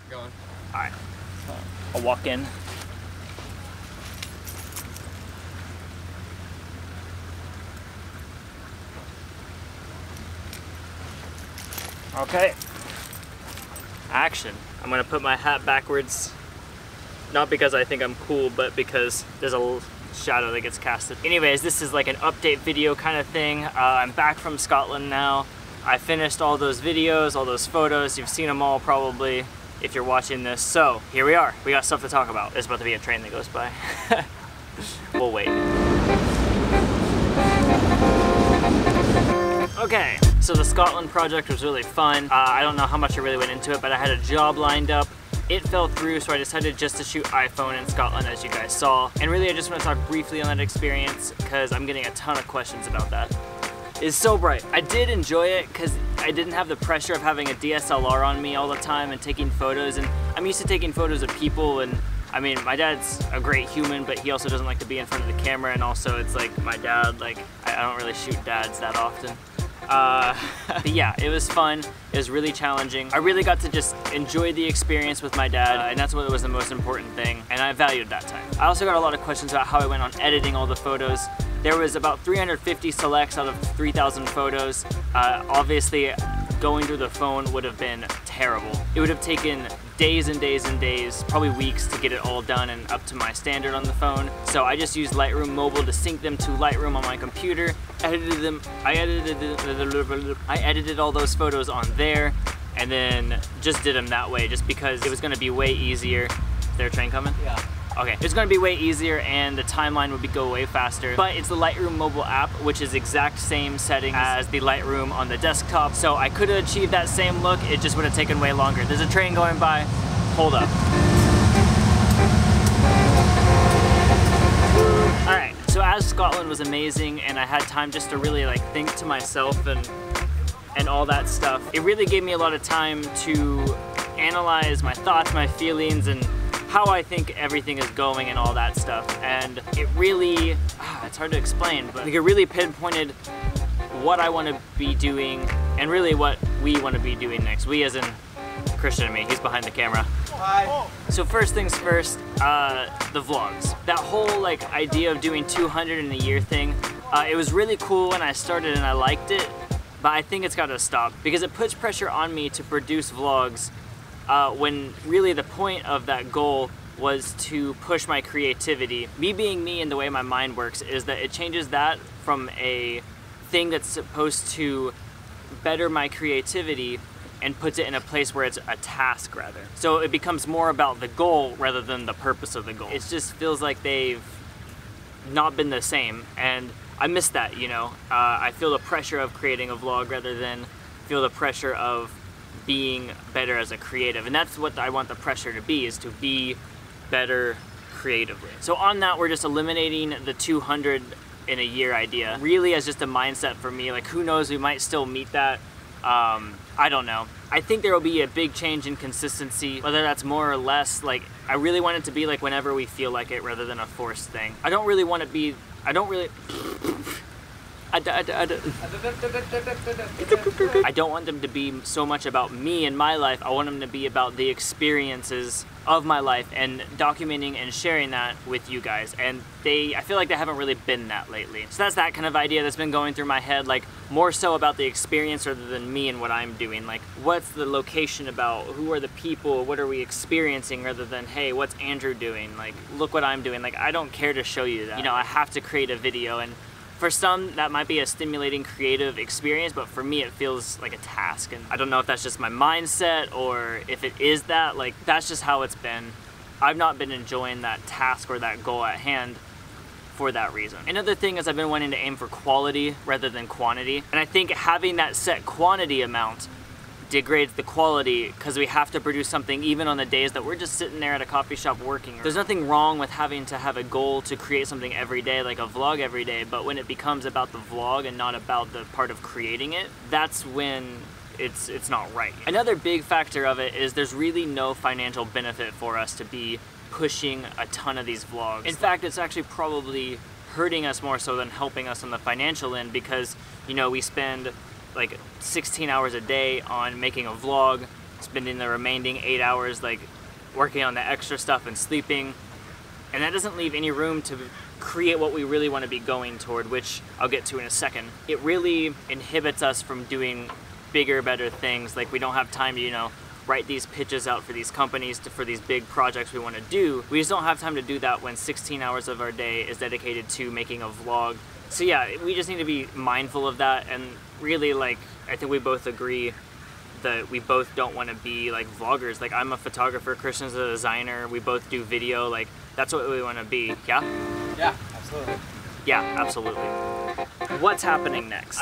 Going. Alright. I'll walk in. Okay. Action. I'm gonna put my hat backwards. Not because I think I'm cool, but because there's a shadow that gets casted. Anyways, this is like an update video kind of thing. I'm back from Scotland now. I finished all those videos, all those photos. You've seen them all probably if you're watching this. So here we are. We got stuff to talk about. There's about to be a train that goes by. We'll wait. Okay, so the Scotland project was really fun. I don't know how much I really went into it, but I had a job lined up. It fell through, so I decided just to shoot iPhone in Scotland, as you guys saw. And really, I just want to talk briefly on that experience because I'm getting a ton of questions about that. It's so bright. I did enjoy it because I didn't have the pressure of having a DSLR on me all the time and taking photos. And I'm used to taking photos of people, and I mean, my dad's a great human, but he also doesn't like to be in front of the camera. And also, it's like my dad, like I don't really shoot dads that often. But yeah, it was fun. It was really challenging. I really got to just enjoy the experience with my dad, and that's what was the most important thing, and I valued that time. I also got a lot of questions about how I went on editing all the photos. There was about 350 selects out of 3,000 photos. Obviously, going through the phone would have been terrible. It would have taken days and days and days, probably weeks, to get it all done and up to my standard on the phone. So I just used Lightroom Mobile to sync them to Lightroom on my computer. I edited all those photos on there, and then just did them that way, just because it was gonna be way easier. Is there a train coming? Yeah. Okay, it's gonna be way easier and the timeline would go way faster, but it's the Lightroom mobile app, which is exact same settings as the Lightroom on the desktop, so I could have achieved that same look, it just would have taken way longer. There's a train going by, hold up. Alright, so as Scotland was amazing and I had time just to really like think to myself and all that stuff, it really gave me a lot of time to analyze my thoughts, my feelings, and how I think everything is going and all that stuff. And it really, it's hard to explain, but like it really pinpointed what I want to be doing and really what we want to be doing next. We as in Christian and me, he's behind the camera. Hi. So first things first, the vlogs. That whole like idea of doing 200 in a year thing, it was really cool when I started and I liked it, but I think it's got to stop because it puts pressure on me to produce vlogs when really the point of that goal was to push my creativity. Me being me and the way my mind works is that it changes that from a thing that's supposed to better my creativity and puts it in a place where it's a task rather. So it becomes more about the goal rather than the purpose of the goal. It just feels like they've not been the same, and I miss that, you know? I feel the pressure of creating a vlog rather than feel the pressure of being better as a creative, and that's what I want the pressure to be, is to be better creatively. So on that, we're just eliminating the 200 in a year idea, really as just a mindset for me. Like, who knows, we might still meet that. I don't know. I think there will be a big change in consistency, whether that's more or less. Like, I really want it to be like whenever we feel like it rather than a forced thing. I don't really want to be, I don't want them to be so much about me and my life. I want them to be about the experiences of my life and documenting and sharing that with you guys. And I feel like they haven't really been that lately. So that's that kind of idea that's been going through my head, like more so about the experience rather than me and what I'm doing. Like, what's the location about? Who are the people? What are we experiencing? Rather than, hey, what's Andrew doing? Like, look what I'm doing. Like, I don't care to show you that. You know, I have to create a video, and for some, that might be a stimulating creative experience, but for me, it feels like a task. And I don't know if that's just my mindset or if it is that, like, that's just how it's been. I've not been enjoying that task or that goal at hand for that reason. Another thing is I've been wanting to aim for quality rather than quantity. And I think having that set quantity amount degrades the quality because we have to produce something even on the days that we're just sitting there at a coffee shop working. There's nothing wrong with having to have a goal to create something every day, like a vlog every day, but when it becomes about the vlog and not about the part of creating it, that's when it's not right. Another big factor of it is there's really no financial benefit for us to be pushing a ton of these vlogs. In fact, it's actually probably hurting us more so than helping us on the financial end because, you know, we spend like 16 hours a day on making a vlog, spending the remaining 8 hours like working on the extra stuff and sleeping. And that doesn't leave any room to create what we really want to be going toward, which I'll get to in a second. It really inhibits us from doing bigger, better things. Like we don't have time to, you know, write these pitches out for these companies for these big projects we want to do. We just don't have time to do that when 16 hours of our day is dedicated to making a vlog. So yeah, we just need to be mindful of that, and really, like, I think we both agree that we both don't want to be like vloggers. Like, I'm a photographer, Christian's a designer, we both do video, like that's what we want to be. Yeah? Yeah, absolutely. Yeah, absolutely. What's happening next?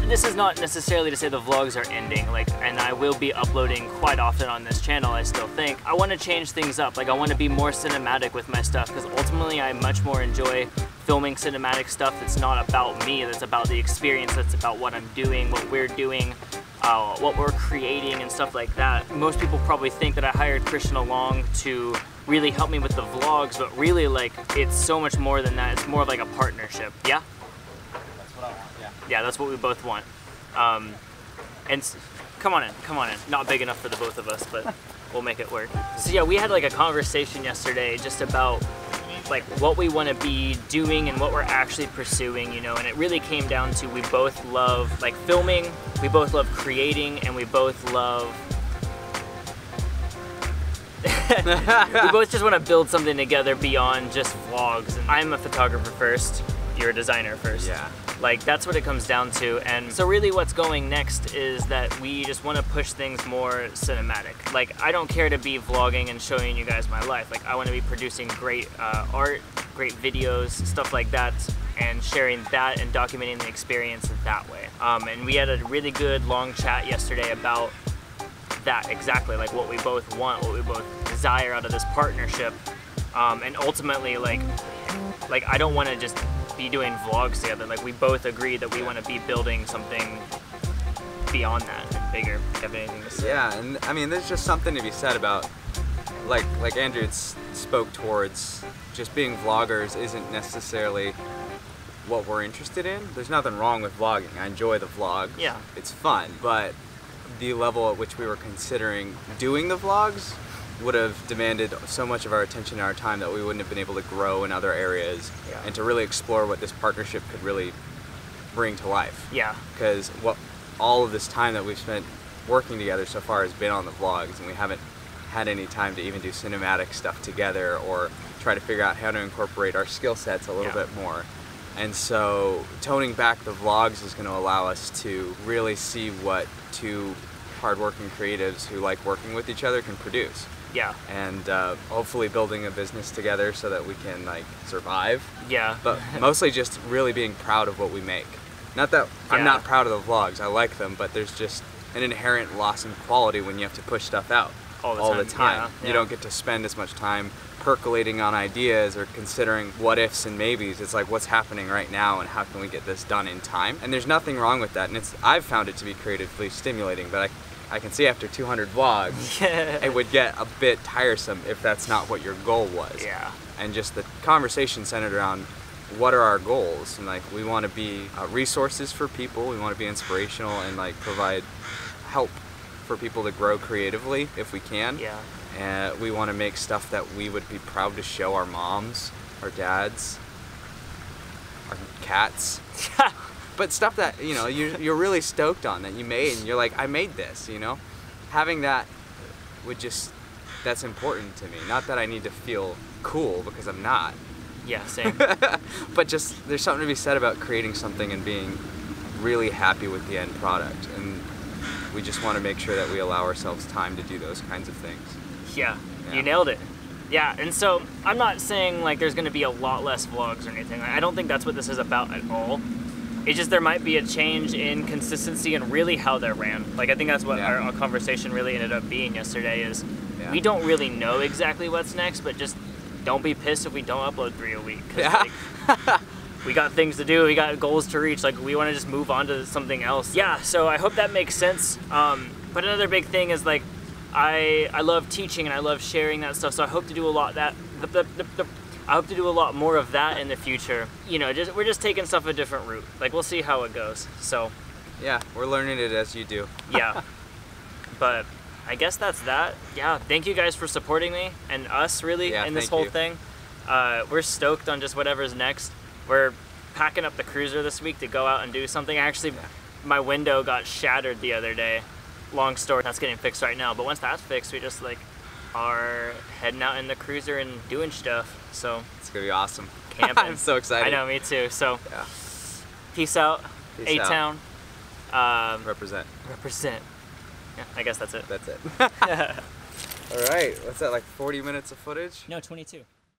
This is not necessarily to say the vlogs are ending, like, and I will be uploading quite often on this channel, I still think. I want to change things up. Like, I want to be more cinematic with my stuff, because ultimately I much more enjoy filming cinematic stuff that's not about me, that's about the experience, that's about what I'm doing, what we're doing, what we're creating and stuff like that. Most people probably think that I hired Christian along to really help me with the vlogs, but really, like, it's so much more than that. It's more of like a partnership. Yeah? That's what I want, yeah. Yeah, that's what we both want. Come on in. Not big enough for the both of us, but we'll make it work. So yeah, we had like a conversation yesterday just about like what we want to be doing and what we're actually pursuing, you know, and it really came down to we both love like filming, we both love creating, and we both love we both just want to build something together beyond just vlogs. And I'm a photographer first, you're a designer first. Yeah. Like, that's what it comes down to. And so really what's going next is that we just want to push things more cinematic. Like, I don't care to be vlogging and showing you guys my life. Like, I want to be producing great art, great videos, stuff like that, and sharing that and documenting the experience that way. And we had a really good long chat yesterday about that exactly, like what we both want, what we both desire out of this partnership. And ultimately, like I don't want to just be doing vlogs together. Like, we both agree that we want to be building something beyond that and bigger. Do you have anything to say? Yeah, and I mean, there's just something to be said about, like Andrew spoke towards, just being vloggers isn't necessarily what we're interested in. There's nothing wrong with vlogging. I enjoy the vlogs. Yeah. It's fun, but the level at which we were considering doing the vlogs would have demanded so much of our attention and our time that we wouldn't have been able to grow in other areas, yeah, and to really explore what this partnership could really bring to life. Yeah. Because what all of this time that we've spent working together so far has been on the vlogs, and we haven't had any time to even do cinematic stuff together or try to figure out how to incorporate our skill sets a little bit more. And so toning back the vlogs is going to allow us to really see what two hardworking creatives who like working with each other can produce. Yeah. And hopefully building a business together so that we can like survive. Yeah. But mostly just really being proud of what we make. Not that I'm not proud of the vlogs, I like them, but there's just an inherent loss in quality when you have to push stuff out all the time. Yeah. You don't get to spend as much time percolating on ideas or considering what ifs and maybes. It's like, what's happening right now and how can we get this done in time? And there's nothing wrong with that, and I've found it to be creatively stimulating, but I can see after 200 vlogs, it would get a bit tiresome if that's not what your goal was. Yeah. And just the conversation centered around what are our goals, and like we want to be resources for people, we want to be inspirational and like provide help for people to grow creatively if we can. Yeah. And we want to make stuff that we would be proud to show our moms, our dads, our cats. But stuff that, you know, you're really stoked on, that you made, and you're like, I made this, you know? Having that would just, that's important to me. Not that I need to feel cool, because I'm not. Yeah, same. But just, there's something to be said about creating something and being really happy with the end product. And we just want to make sure that we allow ourselves time to do those kinds of things. Yeah, you nailed it. Yeah, and so I'm not saying like there's going to be a lot less vlogs or anything. I don't think that's what this is about at all. It's just there might be a change in consistency and really how they're ran. Like, I think that's what our conversation really ended up being yesterday is we don't really know exactly what's next, but just don't be pissed if we don't upload 3 a week. Cause like, we got things to do, we got goals to reach, like we want to just move on to something else. Yeah, so I hope that makes sense. But another big thing is like, I love teaching and I love sharing that stuff, so I hope to do a lot of that. I hope to do a lot more of that in the future. You know, we're just taking stuff a different route. Like, we'll see how it goes. So yeah, we're learning it as you do. Yeah, but I guess that's that. Yeah, thank you guys for supporting me and us really in this whole thing. We're stoked on just whatever's next. We're packing up the cruiser this week to go out and do something. Actually, my window got shattered the other day. Long story. That's getting fixed right now. But once that's fixed, we just like are heading out in the cruiser and doing stuff. So it's gonna be awesome. Camping. I'm so excited. I know, me too. So yeah. Peace out. A-Town. Represent. Represent. Yeah, I guess that's it. That's it. All right. What's that, like 40 minutes of footage? No, 22.